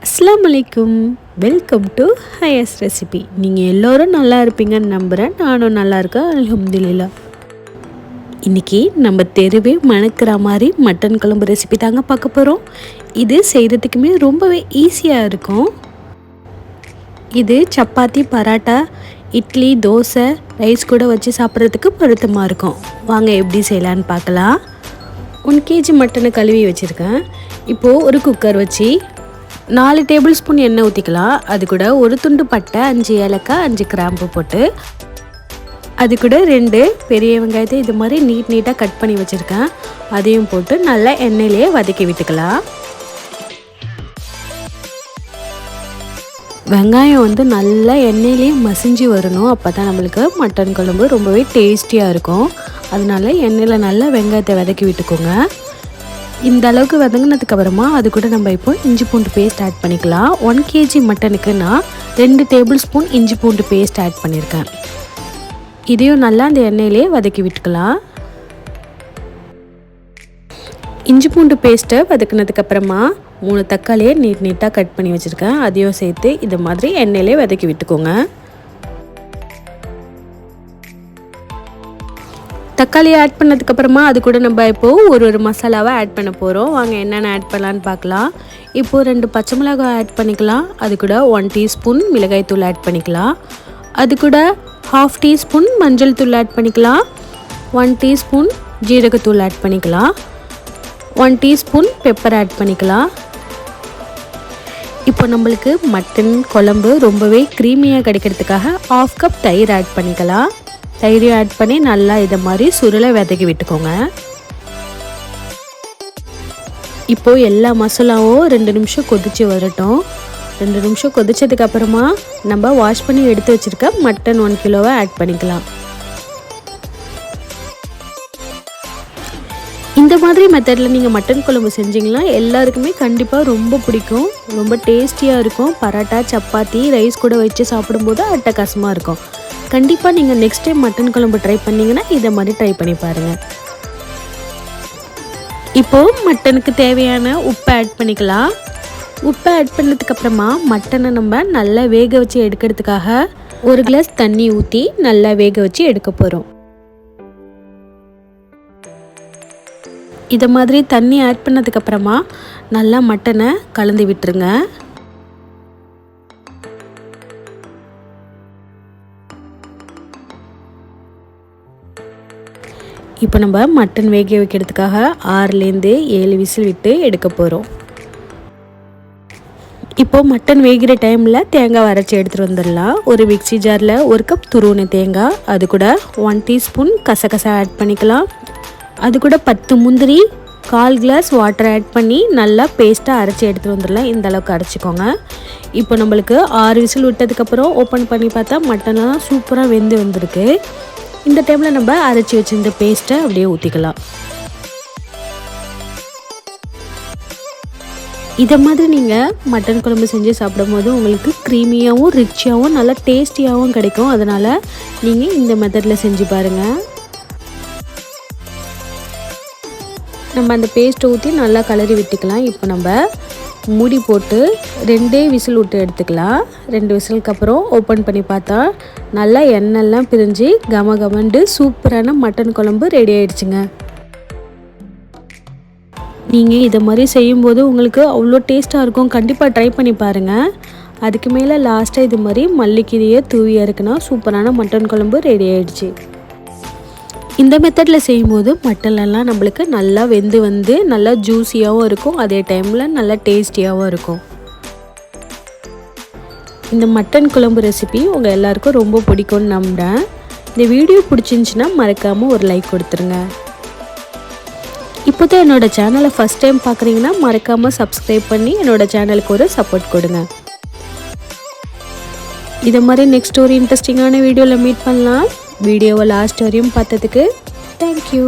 அஸ்ஸலாமு அலைக்கும். Welcome to Hiace recipe. நீங்கள் எல்லோரும் நல்லா இருப்பீங்கன்னு நம்புகிறேன். நானும் நல்லா இருக்கேன், அல்ஹம்துலில்லாஹ். இன்றைக்கி நம்ம தெருவே மணக்கிற மாதிரி மட்டன் குழம்பு ரெசிபி தாங்க பார்க்க போகிறோம். இது செய்கிறதுக்குமே ரொம்பவே ஈஸியாக இருக்கும். இது சப்பாத்தி, பராட்டா, இட்லி, தோசை, ரைஸ் கூட வச்சு சாப்பிட்றதுக்கு பொருத்தமாக இருக்கும். வாங்க எப்படி செய்யலான்னு பார்க்கலாம். 1 kg மட்டனை கழுவி வச்சுருக்கேன். இப்போது ஒரு குக்கர் வச்சு 4 டேபிள் ஸ்பூன் எண்ணெய் ஊற்றிக்கலாம். அது கூட ஒரு துண்டு பட்டை, 5 ஏலக்காய், 5 கிராம்பு போட்டு, அது கூட 2 பெரிய வெங்காயத்தை இது மாதிரி நீட்டாக கட் பண்ணி வச்சுருக்கேன். அதையும் போட்டு நல்லா எண்ணெயிலே வதக்கி விட்டுக்கலாம். வெங்காயம் நல்லா எண்ணெயிலே மசிஞ்சு வரணும். அப்போ தான் நம்மளுக்கு மட்டன் குழம்பு ரொம்பவே டேஸ்டியாக இருக்கும். அதனால எண்ணெயில் நல்லா வெங்காயத்தை வதக்கி விட்டுக்கோங்க. இந்த அளவுக்கு வதங்கினதுக்கப்புறமா அது கூட நம்ம இப்போ இஞ்சி பூண்டு பேஸ்ட் ஆட் பண்ணிக்கலாம். 1 kg மட்டனுக்கு நான் 2 டேபிள் ஸ்பூன் இஞ்சி பூண்டு பேஸ்ட் ஆட் பண்ணியிருக்கேன். இதையும் நல்லா அந்த எண்ணெயிலே வதக்கி விட்டுக்கலாம். இஞ்சி பூண்டு பேஸ்ட்டை வதக்கினதுக்கப்புறமா 3 தக்காளியை நீட்டாக கட் பண்ணி வச்சுருக்கேன். அதையும் சேர்த்து இது மாதிரி எண்ணெயிலே வதக்கி விட்டுக்கோங்க. தக்காளியை ஆட் பண்ணதுக்கப்புறமா அது கூட நம்ம இப்போது ஒரு மசாலாவை ஆட் பண்ண போகிறோம். வாங்க என்னென்ன ஆட் பண்ணலான்னு பார்க்கலாம். இப்போது 2 பச்சை மிளகாய் ஆட் பண்ணிக்கலாம். அது கூட 1 டீஸ்பூன் மிளகாய் தூள் ஆட் பண்ணிக்கலாம். அது கூட 1/2 டீஸ்பூன் மஞ்சள் தூள் ஆட் பண்ணிக்கலாம். 1 டீஸ்பூன் ஜீரகத்தூள் ஆட் பண்ணிக்கலாம். 1 டீஸ்பூன் பெப்பர் ஆட் பண்ணிக்கலாம். இப்போ நம்மளுக்கு மட்டன் குழம்பு ரொம்பவே க்ரீமியாக கிடைக்கிறதுக்காக 1/2 கப் தயிர் ஆட் பண்ணிக்கலாம். தயிரையும் ஆட் பண்ணி நல்லா இதை மாதிரி சுருளை வதக்கி விட்டுக்கோங்க. இப்போது எல்லா மசாலாவும் 2 நிமிஷம் கொதித்து வரட்டும். 2 நிமிஷம் கொதிச்சதுக்கப்புறமா நம்ம வாஷ் பண்ணி எடுத்து வச்சுருக்க மட்டன் 1 கிலோவை ஆட் பண்ணிக்கலாம். இந்த மாதிரி மெத்தடில் நீங்கள் மட்டன் குழம்பு செஞ்சிங்கன்னா எல்லாருக்குமே கண்டிப்பாக ரொம்ப பிடிக்கும். ரொம்ப டேஸ்டியாக இருக்கும். பரோட்டா, சப்பாத்தி, ரைஸ் கூட வச்சு சாப்பிடும்போது அட்டகாசமாக இருக்கும். கண்டிப்பாக நீங்கள் நெக்ஸ்ட் டைம் மட்டன் குழம்பு ட்ரை பண்ணிங்கன்னா இதை மாதிரி ட்ரை பண்ணி பாருங்கள். இப்போது மட்டனுக்கு தேவையான உப்பை ஆட் பண்ணிக்கலாம். உப்பை ஆட் பண்ணதுக்கப்புறமா மட்டனை நம்ம நல்லா வேக வச்சு எடுக்கிறதுக்காக 1 கிளாஸ் தண்ணி ஊற்றி நல்லா வேக வச்சு எடுக்க போகிறோம். இதை மாதிரி தண்ணி ஆட் பண்ணதுக்கப்புறமா நல்லா மட்டனை கலந்து விட்டுருங்க. இப்போ நம்ம மட்டன் வேக வைக்கிறதுக்காக 6லேருந்து 7 விசில் விட்டு எடுக்க போகிறோம். இப்போது மட்டன் வேகிற டைமில் தேங்காய் அரைச்சி எடுத்துகிட்டு வந்துடலாம். ஒரு மிக்ஸி ஜாரில் 1 கப் துருவின தேங்காய், அது கூட 1 டீஸ்பூன் கசகசா ஆட் பண்ணிக்கலாம். அது கூட 10 முந்திரி, 1/4 கிளாஸ் வாட்டர் ஆட் பண்ணி நல்லா பேஸ்ட்டாக அரைச்சி எடுத்துகிட்டு வந்துடலாம். இந்த அளவுக்கு அரைச்சிக்கோங்க. இப்போ நம்மளுக்கு 6 விசில் விட்டதுக்கப்புறம் ஓப்பன் பண்ணி பார்த்தா மட்டன்லாம் சூப்பராக வெந்து வந்திருக்கு. இந்த டைமில் நம்ம அரைச்சி வச்சிருந்த பேஸ்ட்டை அப்படியே ஊற்றிக்கலாம். இதை மாதிரி நீங்கள் மட்டன் குழம்பு செஞ்சு சாப்பிடும்போது உங்களுக்கு க்ரீமியாகவும் ரிச்சாகவும் நல்லா டேஸ்டியாகவும் கிடைக்கும். அதனால் நீங்கள் இந்த மெத்தடில் செஞ்சு பாருங்கள். நம்ம அந்த பேஸ்ட்டை ஊற்றி நல்லா கலரி விட்டுக்கலாம். இப்போ நம்ம மூடி போட்டு 2 விசில் விட்டு எடுத்துக்கலாம். 2 விசிலுக்கு அப்புறம் ஓப்பன் பண்ணி பார்த்தா நல்லா எண்ணெய்லாம் பிரிஞ்சு கமகமண்டு சூப்பரான மட்டன் குழம்பு ரெடி ஆகிடுச்சுங்க. நீங்கள் இதை மாதிரி செய்யும்போது உங்களுக்கு அவ்வளோ டேஸ்ட்டாக இருக்கும். கண்டிப்பாக ட்ரை பண்ணி பாருங்கள். அதுக்கு மேலே லாஸ்ட்டாக இது மாதிரி மல்லிக்கீரையை தூவி இறக்குனா சூப்பரான மட்டன் குழம்பு ரெடி ஆகிடுச்சு. இந்த மெத்தடில் செய்யும்போது மட்டன்லாம் நம்மளுக்கு நல்லா வெந்து வந்து நல்லா ஜூஸியாகவும் இருக்கும். அதே டைமில் நல்லா டேஸ்டியாகவும் இருக்கும். இந்த மட்டன் குழம்பு ரெசிபி உங்கள் எல்லாருக்கும் ரொம்ப பிடிக்கும்னு நம்புகிறேன். இந்த வீடியோ பிடிச்சிருந்துச்சின்னா மறக்காமல் ஒரு லைக் கொடுத்துருங்க. இப்போ தான் என்னோடய சேனலை ஃபஸ்ட் டைம் பார்க்குறீங்கன்னா மறக்காமல் சப்ஸ்கிரைப் பண்ணி என்னோடய சேனலுக்கு ஒரு சப்போர்ட் கொடுங்க. இதை மாதிரி நெக்ஸ்ட் ஒரு இன்ட்ரெஸ்டிங்கான வீடியோவில் மீட் பண்ணலாம். வீடியோவை லாஸ்ட் வரையும் பார்த்ததுக்கு தேங்க்யூ.